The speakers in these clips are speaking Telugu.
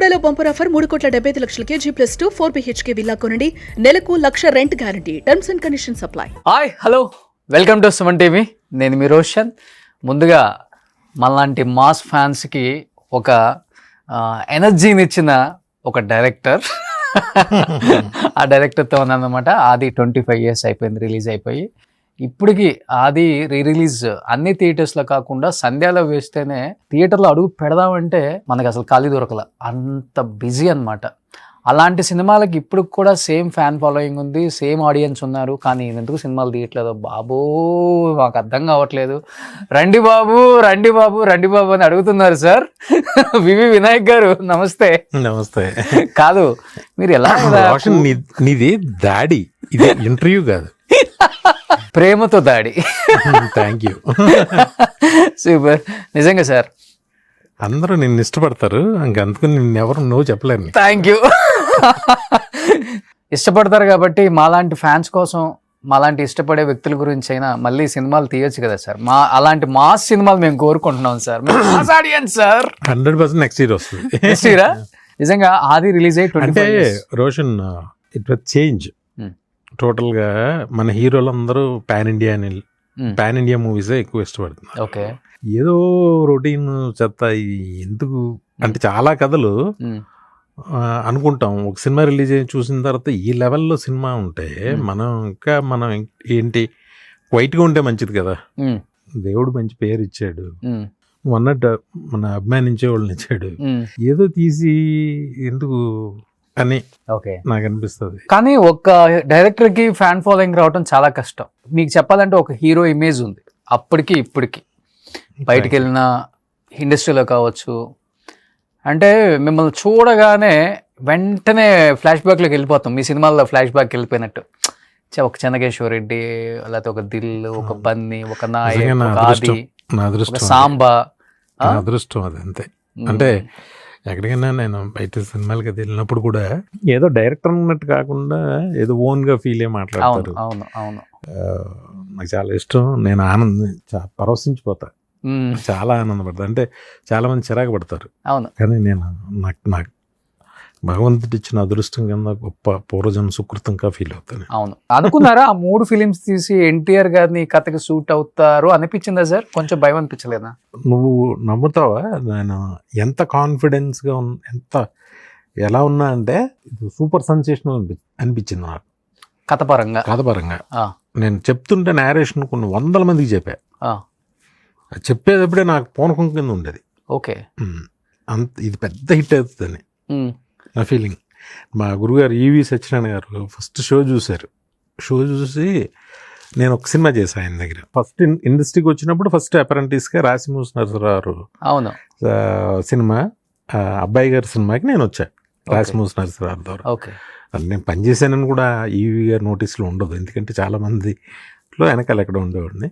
టుడేలో bumper offer 3,75,00,000 G+2 4 BHK villa కొనండి. నెలకు 1,00,000 rent guarantee. Terms and conditions apply. Hi hello welcome to Suman TV. నేను మీ రోషన్. ముందుగా మనలాంటి మాస్ ఫ్యాన్స్కి ఒక ఎనర్జీని ఇచ్చిన ఒక డైరెక్టర్ ఆ డైరెక్టర్తో ఉన్నానమాట. ఆది 25 years అయిపోయింది రిలీజ్ అయిపోయి. ఇప్పటికి ఆది రిలీజ్ అన్ని థియేటర్స్లో కాకుండా సంధ్యాలో వేస్తేనే థియేటర్లో అడుగు పెడదామంటే మనకు అసలు ఖాళీ దొరకల, అంత బిజీ అనమాట. అలాంటి సినిమాలకి ఇప్పుడు కూడా సేమ్ ఫ్యాన్ ఫాలోయింగ్ ఉంది, సేమ్ ఆడియన్స్ ఉన్నారు. కానీ ఎందుకు సినిమాలు తీయట్లేదు బాబు మాకు అర్థం కావట్లేదు. రండి బాబు రండి బాబు రండి బాబు అని అడుగుతున్నారు సార్. వివి వినాయక్ గారు నమస్తే. నమస్తే. కాదు మీరు ఎలా నీది దాడి, ఇది ఇంటర్వ్యూ కాదు, ప్రేమతో దాడి. Thank you. సూపర్. నిజంగా సార్ అందరూ నిన్ను ఇష్టపడతారు, అందుకని నిన్ను ఎవరు నువ్వు చెప్పలేరు. Thank you. ఇష్టపడతారు కాబట్టి మాలాంటి ఫ్యాన్స్ కోసం, మాలాంటి ఇష్టపడే వ్యక్తుల గురించి అయినా మళ్ళీ సినిమాలు తీయొచ్చు కదా సార్. అలాంటి మాస్ సినిమాలు మేము కోరుకుంటున్నాం sir. Mass audience sir. 100% next year వస్తుంది. నెక్స్ట్ ఇయరా? నిజంగా ఆది రిలీజ్ అయ్యి 25 years. Roshan, it was change total గా. మన హీరోలందరూ పాన్ ఇండియా మూవీసే ఎక్కువ ఇష్టపడుతున్నారు. ఓకే. ఏదో రొటీన్ చెత్త ఎందుకు అంటే చాలా కథలు అనుకుంటాం. ఒక సినిమా రిలీజ్ అయ్యి చూసిన తర్వాత ఈ లెవెల్లో సినిమా ఉంటే మనం ఏంటి వైట్గా ఉంటే మంచిది కదా. దేవుడు మంచి పేరు ఇచ్చాడు, అన్నట్టు మన అభిమానించే వాళ్ళని ఇచ్చాడు. ఏదో తీసి ఎందుకు అని నాకు అనిపిస్తుంది. కానీ ఒక డైరెక్టర్ కి ఫ్యాన్ ఫాలోయింగ్ రావడం చాలా కష్టం. మీకు చెప్పాలంటే ఒక హీరో ఇమేజ్ ఉంది అప్పటికి ఇప్పటికి. బయటికి వెళ్ళిన ఇండస్ట్రీలో కావచ్చు, అంటే మిమ్మల్ని చూడగానే వెంటనే ఫ్లాష్ బ్యాక్లోకి వెళ్ళిపోతాం. మీ సినిమాల్లో ఫ్లాష్ బ్యాక్ వెళ్ళిపోయినట్టు. ఒక చెన్నకేశ్వర రెడ్డి, లేకపోతే ఒక దిల్, ఒక బన్నీ, ఒక నాయక్, ఒక సాంబా. అదృష్టం అది అంతే. అంటే ఎక్కడికైనా నేను బయట సినిమాలకి వెళ్ళినప్పుడు కూడా ఏదో డైరెక్టర్ ఉన్నట్టు కాకుండా ఏదో ఓన్ గా ఫీల్ అయ్యి మాట్లాడతారు. అవును అవును. నాకు చాలా ఇష్టం. నేను పరవశించిపోతా, చాలా ఆనందపడతా. అంటే చాలా మంది చిరాకు పడతారు. అవును. కానీ నాకు భగవంతుడు ఇచ్చిన అదృష్టం కింద గొప్ప పూర్వజన్మ సుకృతంగా ఫీల్ అవుతాను. అవును. అనుకున్నారా ఆ 3 ఫిలిమ్స్ తీసి ఎన్టీఆర్ గారిని కథకి సూట్ అవుతారు అనిపించిందా సార్? కొంచెం భయం అనిపించలేదా? నువ్వు నమ్ముతావా, నేను ఎంత కాన్ఫిడెన్స్గా ఎంత ఎలా ఉన్నా అంటే ఇది సూపర్ సెన్సేషనల్ అనిపించింది నాకు. కథపరంగా నేను చెప్తుంటే నేరేషన్ కొన్ని 100 మందికి చెప్పా. చెప్పేటప్పుడే నాకు పూనకం కింద ఉండేది. ఓకే. ఇది పెద్ద హిట్ అవుతుందని నా ఫీలింగ్. మా గురుగారు ఈవి సత్యనారాయణ గారు ఫస్ట్ షో చూశారు. షో చూసి నేను ఒక సినిమా చేశాను ఆయన దగ్గర. ఫస్ట్ ఇండస్ట్రీకి వచ్చినప్పుడు ఫస్ట్ అప్రెంటిస్గా రాసిమూసి నరసరావు అవును సినిమా, అబ్బాయి గారి సినిమాకి నేను వచ్చా రాసిమూసి నరసరావు ద్వారా. నేను పనిచేశానని కూడా ఈవి గారి నోటీసులో ఉండదు, ఎందుకంటే చాలా మందిలో వెనకాల ఎక్కడ ఉండేవాడిని.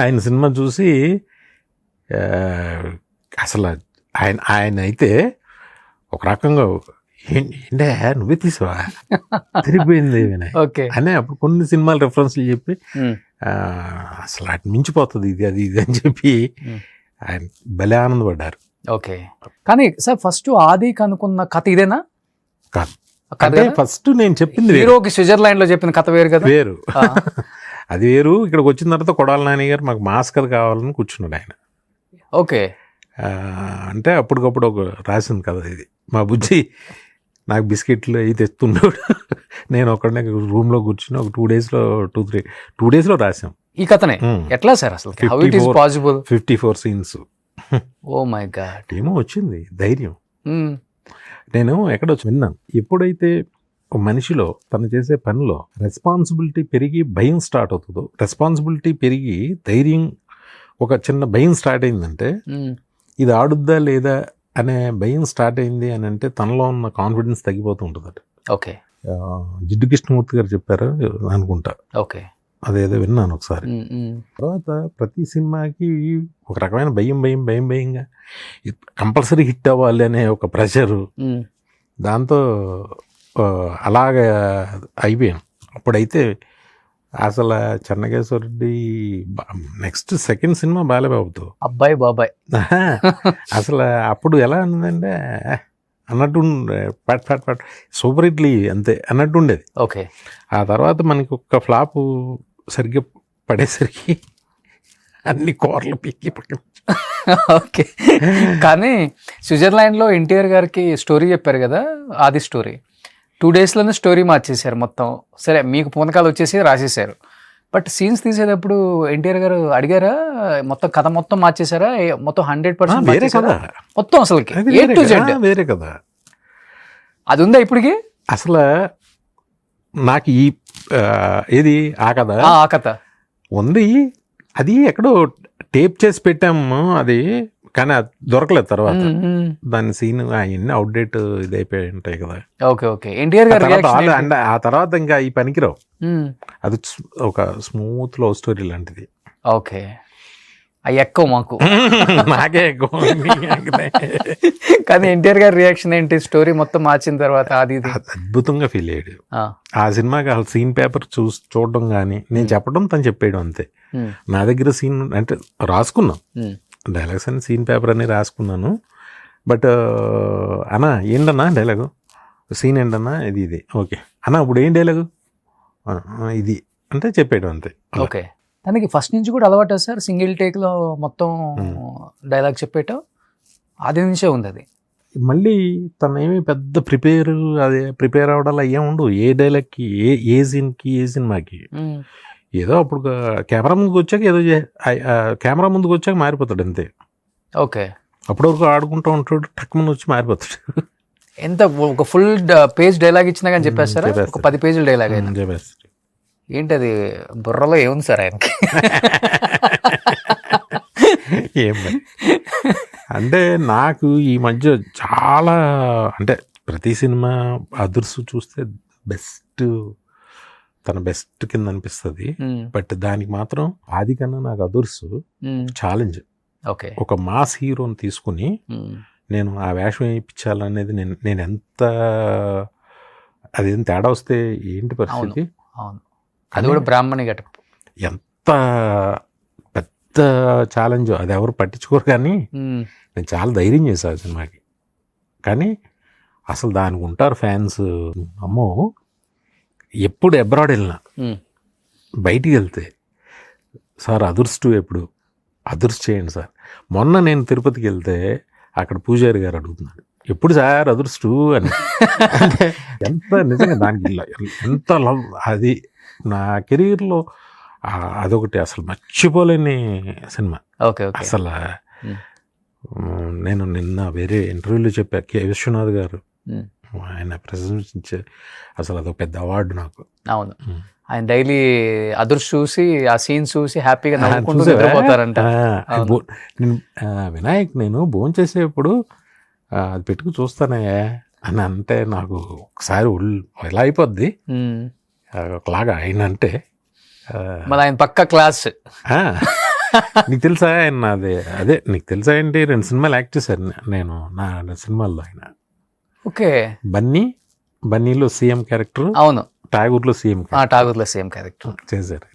ఆయన సినిమా చూసి అసలు ఆయన అయితే ఒక రకంగా ఏంటే నువ్వే తీసావా తిరిగిపోయింది అని అప్పుడు కొన్ని సినిమాలు రెఫరెన్స్లు చెప్పి అసలు అటు మించిపోతుంది ఇది అది ఇది అని చెప్పి ఆయన భలే ఆనందపడ్డారు. ఓకే. కానీ సార్ ఫస్ట్ ఆదికి అనుకున్న కథ ఇదేనా? కాదు, ఫస్ట్ నేను చెప్పింది హీరోకి స్విట్జర్లాండ్ లో చెప్పిన కథ వేరు కదా. వేరు అది వేరు. ఇక్కడికి వచ్చిన తర్వాత కొడాల నాని గారు మాకు మాస్ కథ కావాలని కూర్చున్నాడు ఆయన. ఓకే. అంటే అప్పటికప్పుడు ఒక రాసింది కదా ఇది. మా బుజ్జి నాకు బిస్కెట్లు అవి తెస్తున్నాడు, నేను ఒక్కడనే రూమ్లో కూర్చుని ఒక 2 days లో రాసాం ఈ కథనే. ఎట్లా సార్ అసలు 54 scenes? Oh my God. ఏమో వచ్చింది ధైర్యం. నేను ఎక్కడో విన్నాను, ఎప్పుడైతే ఒక మనిషిలో తను చేసే పనిలో రెస్పాన్సిబిలిటీ పెరిగి భయం స్టార్ట్ అవుతుందో, రెస్పాన్సిబిలిటీ పెరిగి ధైర్యం ఒక చిన్న భయం స్టార్ట్ అయిందంటే ఇది ఆడుద్దా లేదా అనే భయం స్టార్ట్ అయింది అని అంటే తనలో ఉన్న కాన్ఫిడెన్స్ తగ్గిపోతూ ఉంటుందట. ఓకే. జిడ్డు కృష్ణమూర్తి గారు చెప్పారు అనుకుంటా. ఓకే. అదేదో విన్నాను ఒకసారి. తర్వాత ప్రతి సినిమాకి ఒక రకమైన భయంగా కంపల్సరీ హిట్ అవ్వాలి అనే ఒక ప్రెషరు, దాంతో అలాగే అయిపోయాం. అప్పుడైతే అసలు Chennakeswara Reddy next second cinema బాలబాబుతో అబ్బాయి బాబాయ్. అసలు అప్పుడు ఎలా ఉందంటే అన్నట్టు పట్ పట్ పట్ సూపర్ ఇడ్లీ అంతే అన్నట్టు ఉండేది. ఓకే. ఆ తర్వాత మనకి ఒక్క ఫ్లాపు సరిగ్గా పడేసరికి అన్ని కూరలు పీకి పక్కన. ఓకే. కానీ స్విట్జర్లాండ్లో ఎన్టీఆర్ గారికి స్టోరీ చెప్పారు కదా, ఆది స్టోరీ 2 daysలోనే స్టోరీ మార్చేశారు మొత్తం. సరే మీకు పూనకాలు వచ్చేసి రాసేసారు, బట్ సీన్స్ తీసేటప్పుడు ఎన్టీఆర్ గారు అడిగారా మొత్తం కథ మొత్తం మార్చేశారా? మొత్తం 100% వేరే కదా మొత్తం అసలుకి అది, A to Z వేరే కదా. అది ఉందా ఇప్పటికి? అసలు నాకు ఈ ఏది ఆ కదా ఆ కథ ఉంది, అది ఎక్కడో టేప్ చేసి పెట్టాము అది, కానీ అది దొరకలేదు తర్వాత. దాని సీన్ అవన్నీ అవుట్డేట్ ఇది అయిపోయి ఉంటాయి కదా. Okay okay. ఎన్టీఆర్ గారు ఆ తర్వాత ఇంకా ఈ పనికిరావు. అది ఒక స్మూత్ లవ్ స్టోరీ లాంటిది. ఓకే. అవి ఎక్కువ మాకు నాకే ఎక్కువ. కానీ ఎన్టీఆర్ గారి రియాక్షన్ ఏంటి స్టోరీ మొత్తం మార్చిన తర్వాత? అది అద్భుతంగా ఫీల్ అయ్యాడు ఆ సినిమాకి. అసలు సీన్ పేపర్ చూడడం కానీ నేను చెప్పడం తను చెప్పేయడం అంతే. నా దగ్గర సీన్ అంటే రాసుకున్నాం డైలాగ్స్ అని, సీన్ పేపర్ అని రాసుకున్నాను. బట్ అన్నా ఏంటన్నా డైలాగు, సీన్ ఏంటన్నా ఇది ఓకే అన్నా ఇప్పుడు ఏం డైలాగు ఇది అంటే చెప్పేయడం అంతే. ఓకే. తనకి ఫస్ట్ నుంచి కూడా అలవాటు సార్ సింగిల్ టేక్లో మొత్తం డైలాగ్ చెప్పేయటం? అది నుంచే ఉంది అది. మళ్ళీ తను ఏమి పెద్ద ప్రిపేర్ అవడాలు అయ్యే ఉండు. ఏ డైలాగ్కి ఏ సీన్కి ఏ సినిమాకి ఏదో అప్పుడు కెమెరా ముందుకు వచ్చాక ఏదో కెమెరా ముందుకు వచ్చాక మారిపోతాడు అంతే. ఓకే. అప్పటి వరకు ఆడుకుంటూ ఉంటాడు, టక్ ముందు వచ్చి మారిపోతాడు. ఎంత ఒక ఫుల్ పేజ్ డైలాగ్ ఇచ్చినా కానీ చెప్పేస్తారా? ఒక 10 పేజీల డైలాగ్ అయినా చెప్పేస్తాడు. ఏంటి అది బుర్రలో ఏముంది సార్ ఆయనకి? ఏం అంటే నాకు ఈ మధ్య చాలా అంటే ప్రతి సినిమా అదుర్సు చూస్తే తన బెస్ట్ కింద అనిపిస్తుంది. బట్ దానికి మాత్రం ఆది కన్నా నాకు అదుర్సు ఛాలెంజ్. ఓకే. ఒక మాస్ హీరోని తీసుకుని నేను ఆ వేషం వేయించాలనేది నేను ఎంత అదేం తేడా వస్తే ఏంటి పరిస్థితి. అవును, అది కూడా బ్రాహ్మణి గెటప్. ఎంత పెద్ద ఛాలెంజ్ అది ఎవరు పట్టించుకోరు. కానీ నేను చాలా ధైర్యం చేశాను సినిమాకి. కానీ అసలు దానికి ఉంటారు ఫ్యాన్స్. అమ్మో, ఎప్పుడు అబ్రాడ్ వెళ్ళినా బయటికి వెళ్తే సార్ అదుర్స్ ఎప్పుడు అదుర్స్ చేయండి సార్. మొన్న నేను తిరుపతికి వెళ్తే అక్కడ పూజారి గారు అడుగుతున్నాడు ఎప్పుడు సార్ అదుర్స్ అని. అంటే ఎంత నిజంగా దానికి ఎంత లవ్. అది నా కెరీర్లో అదొకటి అసలు మర్చిపోలేని సినిమా. అసలు నేను నిన్న వేరే ఇంటర్వ్యూలో చెప్పా, కె విశ్వనాథ్ గారు ఆయన ప్రశంసించే అసలు అదొక పెద్ద అవార్డు నాకు. అవును, ఆయన డైలీ అదుర్స్ చూసి ఆ సీన్ చూసి హ్యాపీగా నవ్వుకుంటూ నిద్రపోతారంట. వినాయక్ నేను భోజనం చేసేప్పుడు అది పెట్టుకు చూస్తానే అని అంటే నాకు ఒకసారి ఎలా అయిపోద్ది ఒకలాగా. ఆయన అంటే మరి ఆయన పక్క క్లాస్. నీకు తెలుసా ఆయన అదే నీకు తెలుసా ఏంటి 2 సినిమాలు యాక్ట్ చేశాను నేను. నా 2 సినిమాల్లో ఆయన. ఓకే. బన్నీలో సీఎం క్యారెక్టర్, అవును, ఠాగూర్లో సీఎం క్యారెక్టర్ చేశారు.